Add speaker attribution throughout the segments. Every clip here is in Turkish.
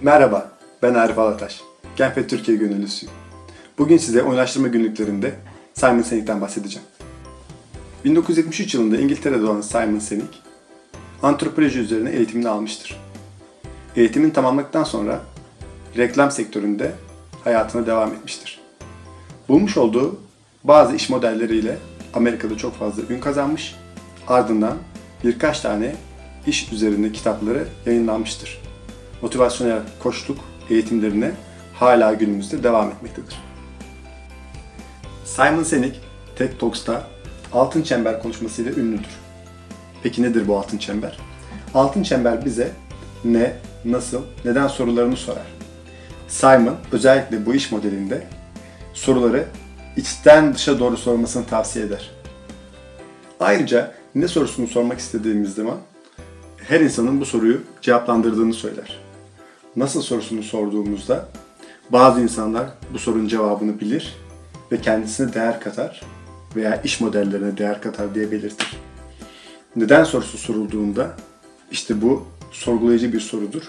Speaker 1: Merhaba, ben Arif Alataş. Genf ve Türkiye gönüllüsüyüm. Bugün size oyunlaştırma günlüklerinde Simon Sinek'ten bahsedeceğim. 1973 yılında İngiltere'de doğan Simon Sinek, antropoloji üzerine eğitimini almıştır. Eğitimini tamamladıktan sonra reklam sektöründe hayatına devam etmiştir. Bulmuş olduğu bazı iş modelleriyle Amerika'da çok fazla ün kazanmış, ardından birkaç tane iş üzerinde kitapları yayınlanmıştır. Motivasyonel koçluk eğitimlerine hala günümüzde devam etmektedir. Simon Sinek, TED Talks'ta altın çember konuşmasıyla ünlüdür. Peki nedir bu altın çember? Altın çember bize ne, nasıl, neden sorularını sorar. Simon özellikle bu iş modelinde soruları içten dışa doğru sormasını tavsiye eder. Ayrıca ne sorusunu sormak istediğimiz zaman her insanın bu soruyu cevaplandırdığını söyler. Nasıl sorusunu sorduğumuzda bazı insanlar bu sorunun cevabını bilir ve kendisine değer katar veya iş modellerine değer katar diye belirtir. Neden sorusu sorulduğunda işte bu sorgulayıcı bir sorudur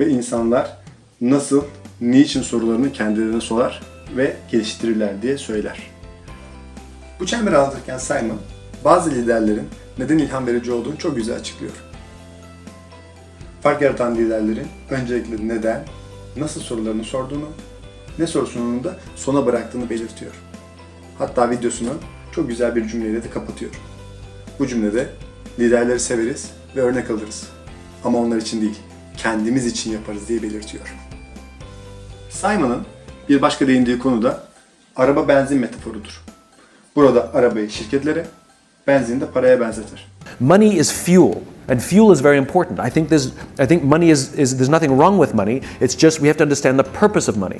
Speaker 1: ve insanlar nasıl, niçin sorularını kendilerine sorar ve geliştirirler diye söyler. Bu çemberi anlatırken Simon, bazı liderlerin neden ilham verici olduğunu çok güzel açıklıyor. Fark yaratan liderlerin öncelikle neden, nasıl sorularını sorduğunu, ne sorusunu da sona bıraktığını belirtiyor. Hatta videosunu çok güzel bir cümleyle de kapatıyor. Bu cümlede liderleri severiz ve örnek alırız. Ama onlar için değil, kendimiz için yaparız diye belirtiyor. Simon'ın bir başka değindiği konu da araba benzin metaforudur. Burada arabayı şirketlere, benzini de paraya benzetir.
Speaker 2: Money is fuel, and fuel is very important. I think money there's nothing wrong with money. It's just we have to understand the purpose of money,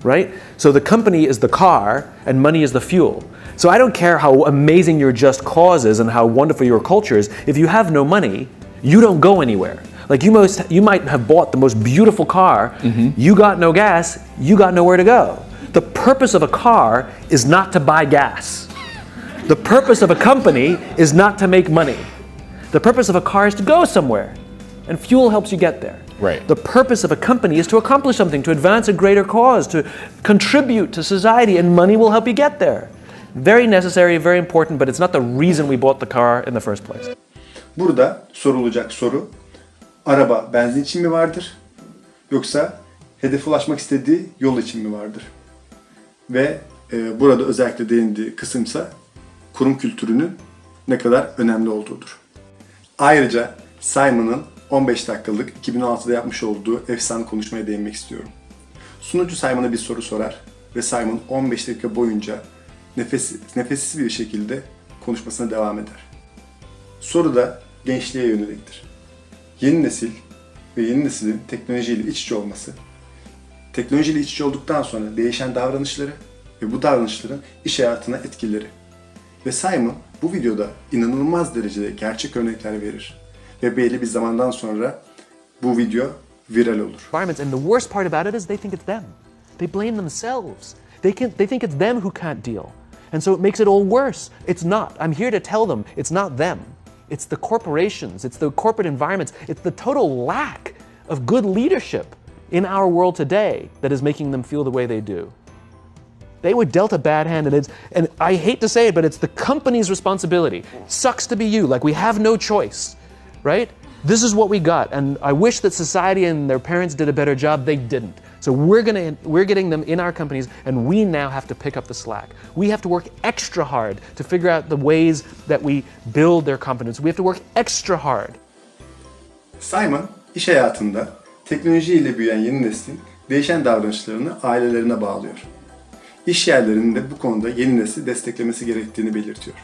Speaker 2: right? So the company is the car, and money is the fuel. So I don't care how amazing your just cause is and how wonderful your culture is. If you have no money, you don't go anywhere. Like you might have bought the most beautiful car, you got no gas, you got nowhere to go. The purpose of a car is not to buy gas. The purpose of a company is not to make money. The purpose of a car is to go somewhere, and fuel helps you get there.
Speaker 3: Right.
Speaker 2: The purpose of a company is to accomplish something, to advance a greater cause, to contribute to society, and money will help you get there. Very necessary, very important, but it's not the reason we bought the car in the first place.
Speaker 1: Burada sorulacak soru, araba benzin için mi vardır, yoksa hedefe ulaşmak istediği yol için mi vardır? Ve burada özellikle değindiği kısımsa kurum kültürünün ne kadar önemli olduğudur. Ayrıca Simon'ın 15 dakikalık 2016'da yapmış olduğu efsane konuşmaya değinmek istiyorum. Sunucu Simon'a bir soru sorar ve Simon 15 dakika boyunca nefessiz bir şekilde konuşmasına devam eder. Soru da gençliğe yöneliktir. Yeni nesil ve yeni neslin teknolojiyle iç içe olması, teknolojiyle iç içe olduktan sonra değişen davranışları ve bu davranışların iş hayatına etkileri. Ve Simon bu videoda inanılmaz derecede gerçek örnekler verir. Ve belli bir zamandan sonra bu video viral olur.
Speaker 2: And the worst part about it is they think it's them. They blame themselves. They think it's them who can't deal. And so it makes it all worse. It's not. I'm here to tell them it's not them. It's the corporations, it's the corporate environments, it's the total lack of good leadership in our world today that is making them feel the way they do. They were dealt a bad hand, and I hate to say it, but it's the company's responsibility. Sucks to be you, like we have no choice, right? This is what we got, and I wish that society and their parents did a better job. They didn't. So we're getting them in our companies, and we now have to pick up the slack. We have to work extra hard to figure out the ways that we build their competence. We have to work extra hard.
Speaker 1: Simon, iş hayatında teknolojiyle büyüyen yeni neslin değişen davranışlarını ailelerine bağlıyor. İş yerlerinin de bu konuda yeni nesli desteklemesi gerektiğini belirtiyor.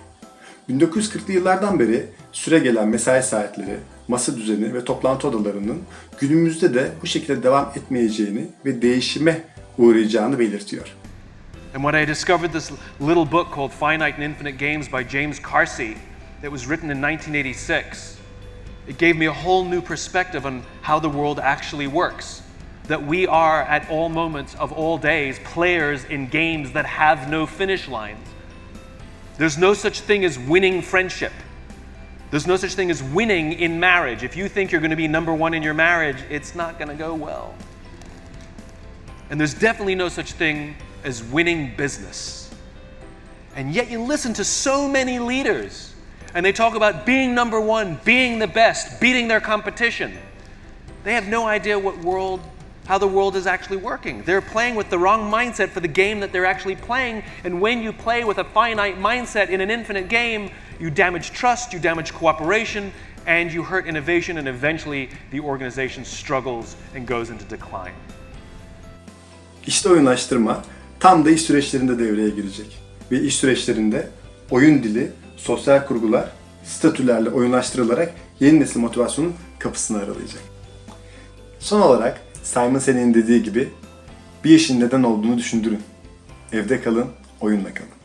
Speaker 1: 1940'lı yıllardan beri süregelen mesai saatleri, masa düzeni ve toplantı odalarının günümüzde de bu şekilde devam etmeyeceğini ve değişime uğrayacağını belirtiyor.
Speaker 4: And when I discovered this little book called Finite and Infinite Games by James Carsey that was written in 1986, it gave me a whole new perspective on how the world actually works. That we are at all moments of all days players in games that have no finish lines. There's no such thing as winning friendship. There's no such thing as winning in marriage. If you think you're going to be number one in your marriage, it's not going to go well. And there's definitely no such thing as winning business. And yet you listen to so many leaders, and they talk about being number one, being the best, beating their competition. They have no idea how the world is actually working. They're playing with the wrong mindset for the game that they're actually playing, and when you play with a finite mindset in an infinite game, you damage trust, you damage cooperation, and you hurt innovation, and eventually the organization struggles and goes into decline.
Speaker 1: İşte oyunlaştırma tam da iş süreçlerinde devreye girecek. Ve iş süreçlerinde oyun dili, sosyal kurgular, statülerle oyunlaştırılarak yeni nesil motivasyonun kapısını aralayacak. Son olarak Simon Sinek'in dediği gibi bir işin neden olduğunu düşündürün. Evde kalın, oyunla kalın.